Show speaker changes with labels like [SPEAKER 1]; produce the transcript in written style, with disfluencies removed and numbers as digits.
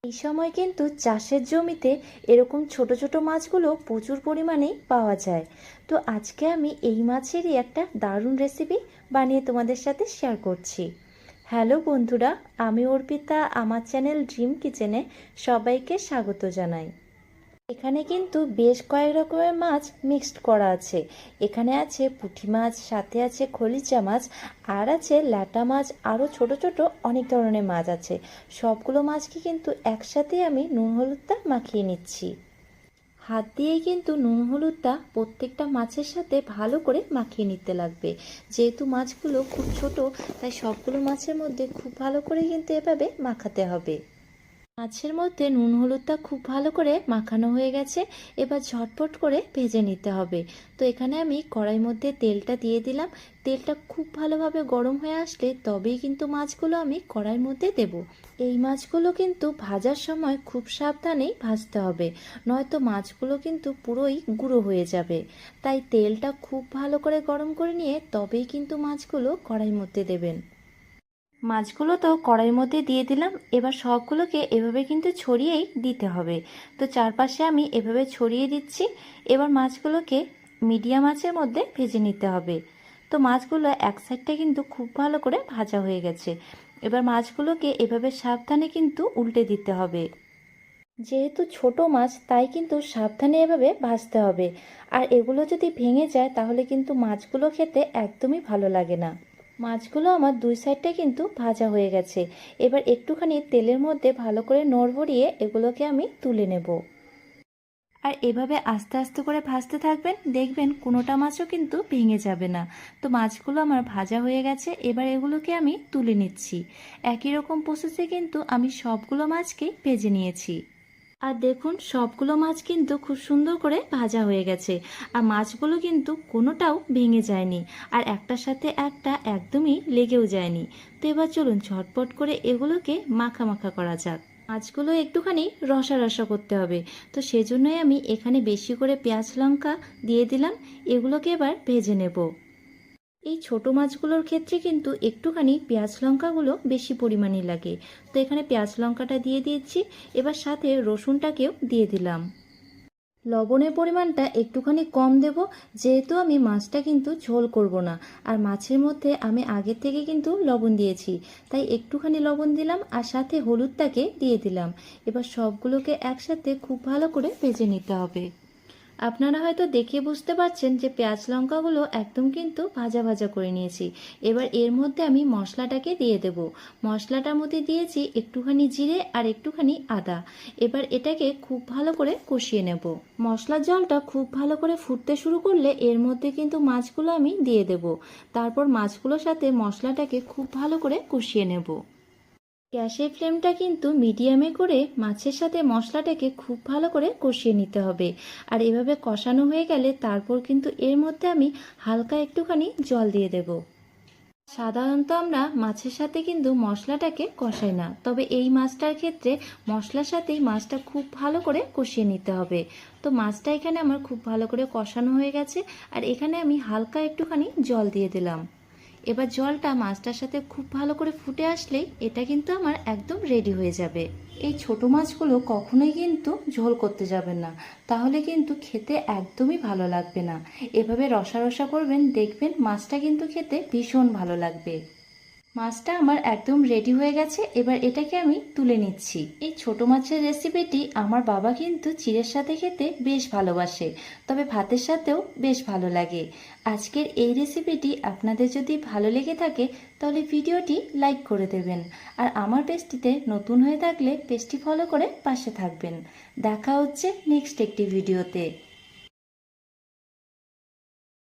[SPEAKER 1] এই সময় কিন্তু চাষের জমিতে এরকম ছোট ছোট মাছগুলো প্রচুর পরিমাণেই পাওয়া যায়। তো আজকে আমি এই মাছেরই একটা দারুণ রেসিপি বানিয়ে তোমাদের সাথে শেয়ার করছি। হ্যালো বন্ধুরা, আমি অর্পিতা, আমার চ্যানেল ড্রিম কিচেনে সবাইকে স্বাগত জানাই। এখানে কিন্তু বেশ কয়েক রকমের মাছ মিক্সড করা আছে। এখানে আছে পুঁটি মাছ, সাথে আছে খলিচা মাছ, আর আছে ল্যাটা মাছ, আরও ছোট ছোট অনেক ধরনের মাছ আছে। সবগুলো মাছকে কিন্তু একসাথে আমি নুন হলুদটা মাখিয়ে নিচ্ছি। হাত দিয়েই কিন্তু নুন হলুদটা প্রত্যেকটা মাছের সাথে ভালো করে মাখিয়ে নিতে লাগবে। যেহেতু মাছগুলো খুব ছোট, তাই সবগুলো মাছের মধ্যে খুব ভালো করে কিন্তু এভাবে মাখাতে হবে। মাছের মধ্যে নুন হলুদটা খুব ভালো করে মাখানো হয়ে গেছে। এবার ঝটপট করে ভেজে নিতে হবে। তো এখানে আমি কড়াইয়ের মধ্যে তেলটা দিয়ে দিলাম। তেলটা খুব ভালোভাবে গরম হয়ে আসলে তবেই কিন্তু মাছগুলো আমি কড়াইয়ের মধ্যে দেব। এই মাছগুলো কিন্তু ভাজার সময় খুব সাবধানেই ভাজতে হবে, নয়তো মাছগুলো কিন্তু পুরোই গুঁড়ো হয়ে যাবে। তাই তেলটা খুব ভালো করে গরম করে নিয়ে তবেই কিন্তু মাছগুলো কড়াইয়ের মধ্যে দেবেন। মাছগুলো তো কড়াইয়ের মধ্যে দিয়ে দিলাম। এবার সবগুলোকে এভাবে কিন্তু ছড়িয়েই দিতে হবে। তো চারপাশে আমি এভাবে ছড়িয়ে দিচ্ছি। এবার মাছগুলোকে মিডিয়াম আঁচের মধ্যে ভেজে নিতে হবে। তো মাছগুলো এক সাইডটা কিন্তু খুব ভালো করে ভাজা হয়ে গেছে। এবার মাছগুলোকে এভাবে সাবধানে কিন্তু উল্টে দিতে হবে। যেহেতু ছোট মাছ, তাই কিন্তু সাবধানে এভাবে ভাজতে হবে। আর এগুলো যদি ভেঙে যায় তাহলে কিন্তু মাছগুলো খেতে একদমই ভালো লাগে না। মাছগুলো আমার দুই সাইডটা কিন্তু ভাজা হয়ে গেছে। এবার একটুখানি তেলের মধ্যে ভালো করে নড়বড়িয়ে এগুলোকে আমি তুলে নেব। আর এভাবে আস্তে আস্তে করে ভাজতে থাকবেন, দেখবেন কোনোটা মাছও কিন্তু ভেঙে যাবে না। তো মাছগুলো আমার ভাজা হয়ে গেছে। এবার এগুলোকে আমি তুলে নিচ্ছি। একই রকম প্রসেসে কিন্তু আমি সবগুলো মাছকেই ভেজে নিয়েছি। আর দেখুন, সবগুলো মাছ কিন্তু খুব সুন্দর করে ভাজা হয়ে গেছে। আর মাছগুলো কিন্তু কোনোটাও ভেঙে যায়নি, আর একটার সাথে একটা একদমই লেগেও যায়নি। তো এবার চলুন ঝটপট করে এগুলোকে মাখা মাখা করা যাক। মাছগুলো একটুখানি রসা রসা করতে হবে। তো সেজন্যই আমি এখানে বেশি করে পেঁয়াজ লঙ্কা দিয়ে দিলাম। এগুলোকে এবার ভেজে নেব। এই ছোট মাছগুলোর ক্ষেত্রে কিন্তু একটুখানি পেঁয়াজ লঙ্কাগুলো বেশি পরিমাণে লাগে। তো এখানে পেঁয়াজ লঙ্কাটা দিয়ে দিয়েছি। এবার সাথে রসুনটাকেও দিয়ে দিলাম। লবণের পরিমাণটা একটুখানি কম দেব, যেহেতু আমি মাছটা কিন্তু ঝোল করব না। আর মাছের মধ্যে আমি আগের থেকে কিন্তু লবণ দিয়েছি, তাই একটুখানি লবণ দিলাম আর সাথে হলুদটাকে দিয়ে দিলাম। এবার সবগুলোকে একসাথে খুব ভালো করে ভেজে নিতে হবে। আপনারা হয়তো দেখে বুঝতে পারছেন যে পেঁয়াজ লঙ্কাগুলো একদম কিন্তু ভাজা ভাজা করে নিয়েছি। এবার এর মধ্যে আমি মশলাটাকে দিয়ে দেব। মশলাটার মধ্যে দিয়েছি একটুখানি জিরে আর একটুখানি আদা। এবার এটাকে খুব ভালো করে কষিয়ে নেব। মশলার জলটা খুব ভালো করে ফুটতে শুরু করলে এর মধ্যে কিন্তু মাছগুলো আমি দিয়ে দেব। তারপর মাছগুলোর সাথে মশলাটাকে খুব ভালো করে কষিয়ে নেব। গ্যাসের ফ্লেমটা কিন্তু মিডিয়ামে করে মাছের সাথে মশলাটাকে খুব ভালো করে কষিয়ে নিতে হবে। আর এভাবে কষানো হয়ে গেলে তারপর কিন্তু এর মধ্যে আমি হালকা একটুখানি জল দিয়ে দেব। সাধারণত আমরা মাছের সাথে কিন্তু মশলাটাকে কষাই না, তবে এই মাছটার ক্ষেত্রে মশলার সাথেই মাছটা খুব ভালো করে কষিয়ে নিতে হবে। তো মাছটা এখানে আমার খুব ভালো করে কষানো হয়ে গেছে। আর এখানে আমি হালকা একটুখানি জল দিয়ে দিলাম। এবার জলটা মাছটার সাথে খুব ভালো করে ফুটে আসলেই এটা কিন্তু আমার একদম রেডি হয়ে যাবে। এই ছোট মাছগুলো কখনোই কিন্তু ঝোল করতে যাবেন না, তাহলে কিন্তু খেতে একদমই ভালো লাগবে না। এভাবে রসা রসা করবেন, দেখবেন মাছটা কিন্তু খেতে ভীষণ ভালো লাগবে। মাছটা আমার একদম রেডি হয়ে গেছে। এবার এটাকে আমি তুলে নিচ্ছি। এই ছোট মাছের রেসিপিটি আমার বাবা কিন্তু চিড়ের সাথে খেতে বেশ ভালোবাসে, তবে ভাতের সাথেও বেশ ভালো লাগে। আজকের এই রেসিপিটি আপনাদের যদি ভালো লেগে থাকে তাহলে ভিডিওটি লাইক করে দেবেন। আর আমার পেজটিতে নতুন হয়ে থাকলে পেজটি ফলো করে পাশে থাকবেন। দেখা হচ্ছে নেক্সট একটি ভিডিওতে।